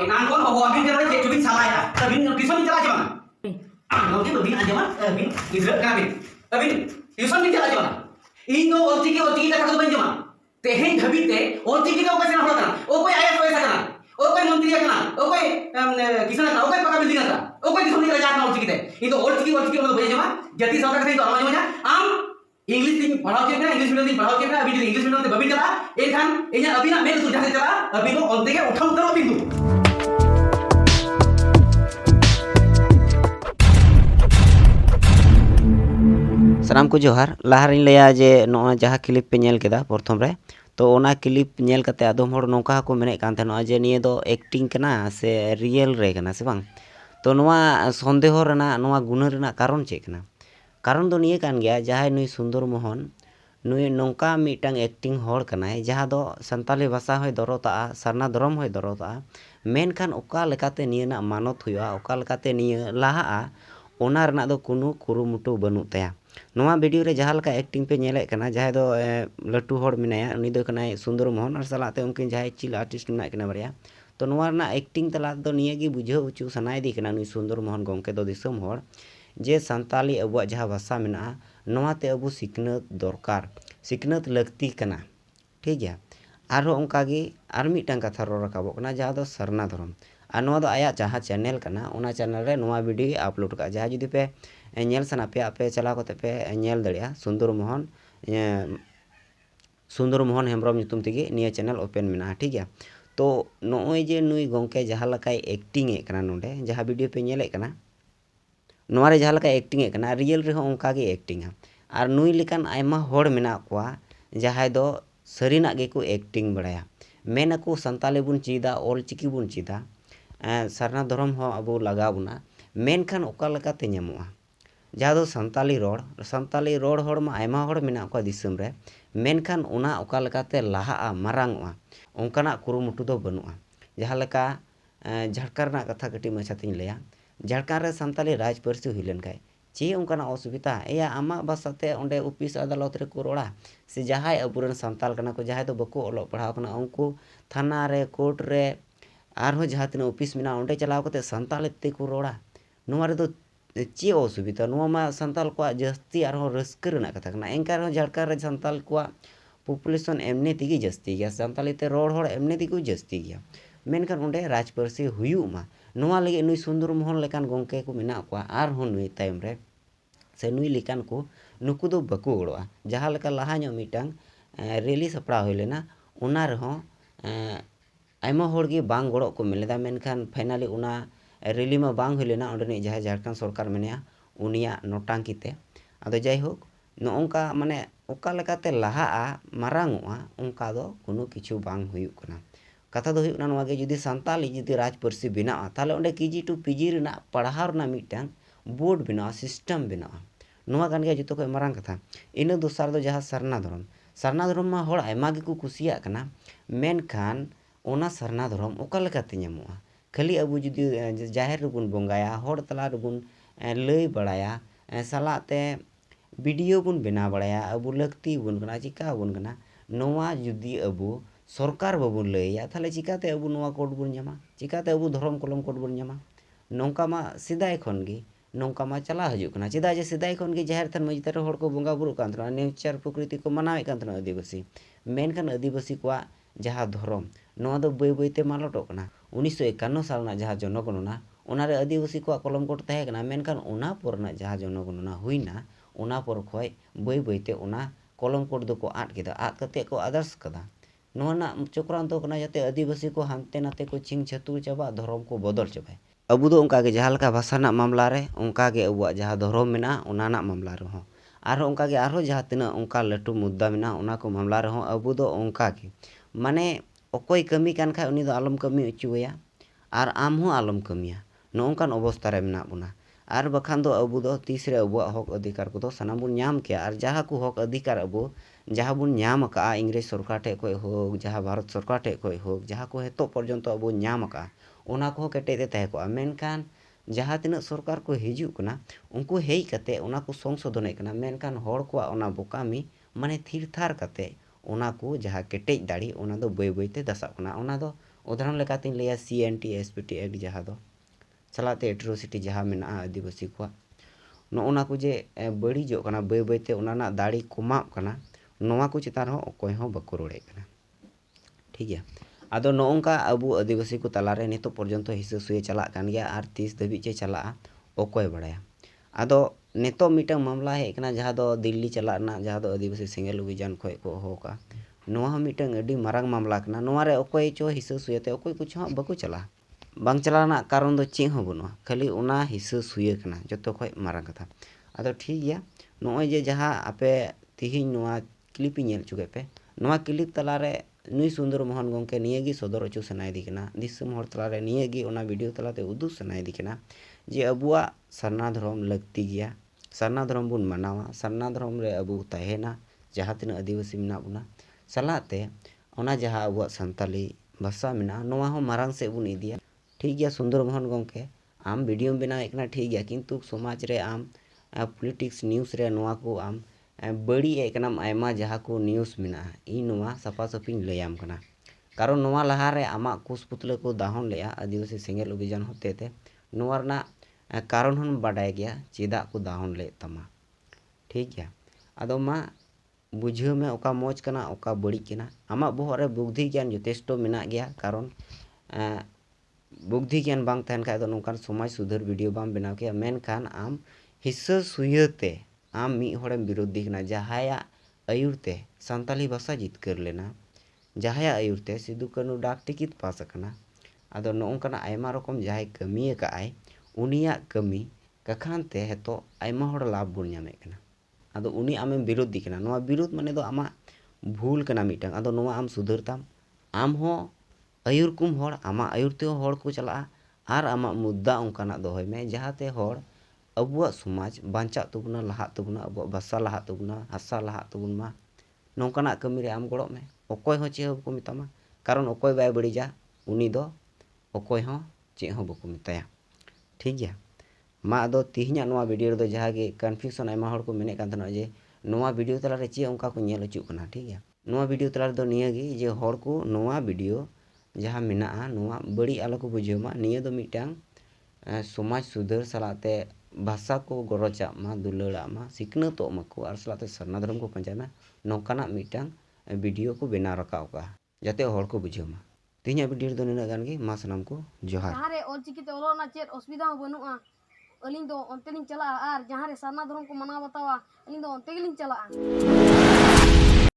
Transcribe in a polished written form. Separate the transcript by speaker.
Speaker 1: enam kon bawa abin dia cek cubit salah ya. Abin tuition ni jalan mana? Mungkin abin aja mah. Abin Israel kan abin. Abin tuition ni jalan mana? Ini OTK kata tu banjir mana? Tehen habis teh OTK ka okai senang horan. Okai ayat okai sakana. Okai menteri kana. Okai kisan kana. Okai pakar bilding kana. Okai tuition ni raja kana OTK teh. Itu OTK mana banjir mana? Jadi saudara kata itu apa namanya? English तीन पढ़ाओ के ना English medium तीन पढ़ाओ के ना अभी जो इंग्लिश मीडियम ते बबी चला एक खान इन्हें अभी ना मेरे तो जहाँ से चला अभी तो ऑन के उठाओ करो अभी तो
Speaker 2: सानाम को जोहार लाहारिन लया जे नो जहाँ क्लिप पे नेल केदा प्रथम रे तो ओना क्लिप नेल कते आदम हर नौका को मेने कान थे जे निये दो एक्टिंग कना से रियल रे कना से बांग तो नोआ संदेह रना नोआ गुण रना कारण चे कना कारण दो निये कान गया जहाँ नुई सुंदर मोहन नुई नौका मीटांग एक्टिंग होड़ कनाय जहाँ दो संताली भाषा होय दरोता सरना धर्म होय दरोता मेनखान ओका लेकाते निये ना मानत हुआ ओका लेकाते निये लाहा ओना रना दो कुनु कुरुमुटु बनु तया नोआ वीडियो रे जहाँ लका एक्टिंग पे नेले कना जहाँ दो लटू होड़ मिनाया उनी दो कनाय सुंदर मोहन और सलाते उनकिन जहाँ चिल आर्टिस्ट मिना कना बरिया तो नोआ रना एक्टिंग तला दो निये गी बुझाव उचु सनाय दी कना नुई सुंदर मोहन गोंके दो दिसम होड़ जे संताली अबुआ जहाँ भाषा मेना नोआते अबु सिकनत दरकार सिकनत लगती कना ठीक गया आरो ओंकागी आर मिटांग कथा रो रकाबो कना जहाँ दो सरना धर्म और नोआ दो आया जहाँ चैनल कना ओना चैनल रे नोआ वीडियो अपलोड का जहाँ जुदी पे नेल सना पे आपे चला कोते पे नेल दड़िया सुंदर मोहन हेम्ब्रम nyutum तेगी निया चैनल ओपन मेना ठीक गया तो नोय जे नुई गोंके जहाँ लकाय एक्टिंग ए कना नोंडे जहाँ वीडियो पे नेले कना नोआरे जहाँ लका एक्टिंग ए कना रियल रे ओंका गे एक्टिंग और नुई लेकान आयमा होड़ मेना कोआ जहाँ दो सरीना गे को एक्टिंग बड़ाया मेन को संताली बुन चीदा ऑल चिकी बुन चीदा सरना धर्म हो अबो लगा बुना मेनखान ओका लेकाते ᱧᱟᱢᱚᱜᱼᱟ जहाँ दो संताली रोड होड़ मा आयमा होड़ मेना को दिसम रे मेनखान ओना ओका लेकाते लाहा मारांगआ ओंकाना कुरुमुटु दो बनुआ जहाँ लेका झारखंड ना कथा कटी मछातिन लया झारखंड रे संताली राज पार्सी हुइलेन खाय चे ओंकाना असुविधा या आमा भाषाते ओंडे ऑफिस अदालत रे को रोड़ा से जहाँ अबुरन संताल कना को जहाँ दो बको ओलो पढ़ाव कना उनको थाना रे कोर्ट रे आरो जहाँ तीन ऑफिस मेना ओंडे चलाव कते संताल ते को रोड़ा नोआ रे दो चे असुविधा नोआ मा संताल को जस्ती आरो रस्कर ना कथा कना एंका रो झारखंड रे संताल को पॉपुलेशन एमने तिगी जस्ती गया संताली ते रोड होड़ एमने तिगी जस्ती गया मेनखान ओंडे राज पार्सी हुयु मा नोआ लगे नुई सुंदर मोहन लेकान गोंके को मेना को आर हो नुई तायम रे से नुई लेकान को नुकु दो बको गड़ोआ जहाँ लेका लाहा ᱧᱚᱜ मिटांग रेली सपड़ा हुई लेना ओना रहो आयमा होड़ गे बांग गड़ो को मिलेदा मेनखान फाइनली ओना रेली मा बांग हुई लेना ओंडे जहाँ झारखंड सरकार मेना उनिया नोटांकी ते आदो जाय होक नोंका माने ओका लेकाते लाहा मारांगोआ ओंका दो कोनो किछु बांग हुयुक कना कथा दो हुयुक ना जुदी संताली जुदी राज पार्सी बिना ताले ओंडे केजी टू पीजी रना पढ़ाव रना मिटांग बोर्ड बिना सिस्टम बिना नोआ गान गया जुतो को मारांग कथा इन दोसार दो जहाँ सरना धर्म मा होड़ आयमा गे को कुसिया कना मेनखान ओना सरना धर्म ओका लेकाते ᱧᱟᱢᱚᱜᱼᱟ खाली अबु जुदी जाहिर रुबुन बोंगाया होड़ तला रुबुन लई बड़ाया सलाते वीडियो बुन बना बड़ाया अबु लगती बुन कना चिका बुन कना नोआ जुदी अबु सरकार बाबुन लैया थाले चिकाते अबु नोआ कोड बुन ᱧᱟᱢᱟ चिकाते अबु धर्म कलम कोड बुन ᱧᱟᱢᱟ नौका मा सिदाय खन गे नौका मा चला हजु कना चेदा जे सिदाय खन गे जाहिर थान मजितर होड़ को बोंगा बुरु कान थना नेचर प्रकृति को मनावे कान थना आदिवासी मेनखान आदिवासी को जहाँ धर्म नोआ दो बय बयते मालटो कना 1951 साल ना जहाँ जनगणना ओनारे आदिवासी को कलम कोड तहे कना मेनखान ओना पर ना जहाँ जनगणना हुइना ओना पर खय बय बयते ओना कलम कोड दो को आट केदा आट कते को आदर्श कदा नोआ ना चक्रांत कना जाते आदिवासी को हानते नाते को छिंग छतुर चाबा धर्म को बदल चाबाय अबु दो उनका के जहाँ लका भाषा ना मामला रे उनका के अबुआ जहाँ धर्म मेना ओना ना मामला रे हो आरो उनका के आरो जहाँ तिना उनका लटू मुद्दा मेना ओना को मामला रे हो अबु दो उनका के माने अकोय कमी कान खाय उनी दो आलम कमी उचुया आर आम हो आलम कमिया नोंकान अवस्था रे मेना बुना आर बखान दो अबु दो तीसरे अबुआ हक अधिकार को दो सनाम बुन ᱧᱟᱢ के आर जहाँ को हक अधिकार अबु जहाँ बुन ᱧᱟᱢ का इंग्रेज सरकार ठे कोय हो जहाँ भारत सरकार ठे कोय हो जहाँ को हेतो पर्यंत अबु ᱧाम का ओना को केटे ते तहे को मेनखान जहाँ तिना सरकार को हिजु कना उनको हेई कते ओना को संशोधन कना मेनखान होड़ को ओना बोकामी माने थिर थार कते ओना को जहाँ केटेज दाड़ी ओना दो बय बयते दसाव कना ओना दो उदाहरण लेकातिन लैया CNT SPT एक्ट जहाँ दो सालाते एट्रोसिटी जहाँ मेना आदिवासी को नोना को जे बड़ीजो कना बै बैते उनाना दाड़ी कमाव कना नोवा को चितान हो अकोय हो बको रोड़े कना ठीक है। आदो नोंका अबू आदिवासी को तलारे नितो पर्यंत हिस्सा सुए चला कान गया आर 30 धबी चे चला अकोय बड़ाया आदो नितो मिटंग मामला है कना जहाँ दो दिल्ली चलाना जहाँ दो आदिवासी सेंगेल अभियान खोय को होका नोवा मिटंग अडी मारांग मामला कना नोवा रे अकोय चो हिस्सा सुएते अकोय कुछ हो बको चला बांग चलाना कारण दो चे हो बनुआ खाली उना हिस्सा सुए कना जतो खोय मारांग कथा आदो ठीक गया नोय जे जहाँ आपे तिहिं नोवा क्लिप नेल चुके पे नोवा क्लिप तलारे नुई सुंदर मोहन गंके नियेगी सदर अचु सनायदी कना दिसम हर तलारे नियेगी ओना वीडियो तलाते उदु सनायदी कना जे अबुआ सरना धर्म लगती गया सरना धर्म बुन मनावा सरना धर्म रे अबु तहेना जहाँ तीन आदिवासी मेना बुना सलाते ओना जहाँ अबुआ संताली भाषा मेना नोवा हो मारांग से बुन इदिया ठीक गया सुंदर मोहन गंके आम वीडियो बनाए कना ठीक गया किंतु समाज रे आम पॉलिटिक्स न्यूज़ रे नोवा को आम बड़ी एकनम आयमा जहाँ को न्यूज़ मेना इ नोवा सफा सफिंग लयाम कना कारण नोवा लहारे आमा कुस पुतले को दाहन लेया आदिवासी सेंगेल अभियान होते थे नोवा रना कारण हन बाडाय गया चेदा को दाहन ले तमा ठीक गया आदो मा बुझे में ओका मौज कना ओका बड़ी कना आमा बोहरे बुद्धि ज्ञान यथेष्ट मेना गया कारण बुद्धि ज्ञान बांग तहन खाय दो नोकान समाज सुधर वीडियो बाम बनाव के मेनखान आम हिस्सा सुयते आम मी होड़ेम विरोधी कना जहाया आयुरते संताली भाषा जितकर लेना जहाया आयुरते सिदु कानू डाक टिकिट पास कना आदो नोंकना आयमा रकम जहाय कमी का आय उनिया कमी कखानते हेतो आयमा होड़ लाभ बुन ᱧᱟᱢᱮ कना आदो उनी आमेम विरोधी कना नोवा विरोध माने दो आमा भूल कना मिटंग आदो नोवा आम सुधरताम आम हो आयुर कुम होड़ आमा आयुरते होड़ को चला आर आमा मुद्दा उनकाना दोहय में जहाते होड़ अबुआ समाज बांचा तबुना लहा तबुना अबुआ भाषा लहा तबुना हासा लहा तबुन मा नोंकाना कमी रे आम गड़ो में अकोय हो चे बको मितामा कारण अकोय बाय बड़ीजा उनी दो अकोय हो चे हो बको मिताया ठीक गया मा दो तिहिना नोवा वीडियो दो जहाँ गे कन्फ्यूजन आयमा होड़ को मेने कान जे नोवा वीडियो तलारे चे उनका को नेल अचु कना ठीक गया नोवा वीडियो तलारे दो निया गे जे होड़ को नोवा वीडियो जहाँ मेना नोवा बड़ी आलो को बुझेमा निया दो मिटांग समाज सुधर सलाते भाषा को गरजा मा दुलड़ा मा सिकनतो मको आर सलाते सरना धर्म को पंजामा नौकाना मिटांग वीडियो को बेना रकाव का जाते होड़ को बुझेमा तिहिना वीडियो दो निना गान गे मा सनाम को जोहार
Speaker 3: जहाँ रे ऑलचिकिते ओलोना चेत असुविधा बनुआ अलिंग दो अंते लिंग चला आर जहाँ रे सरना धर्म को मना बतावा अलिंग दो अंते गिलिंग चला।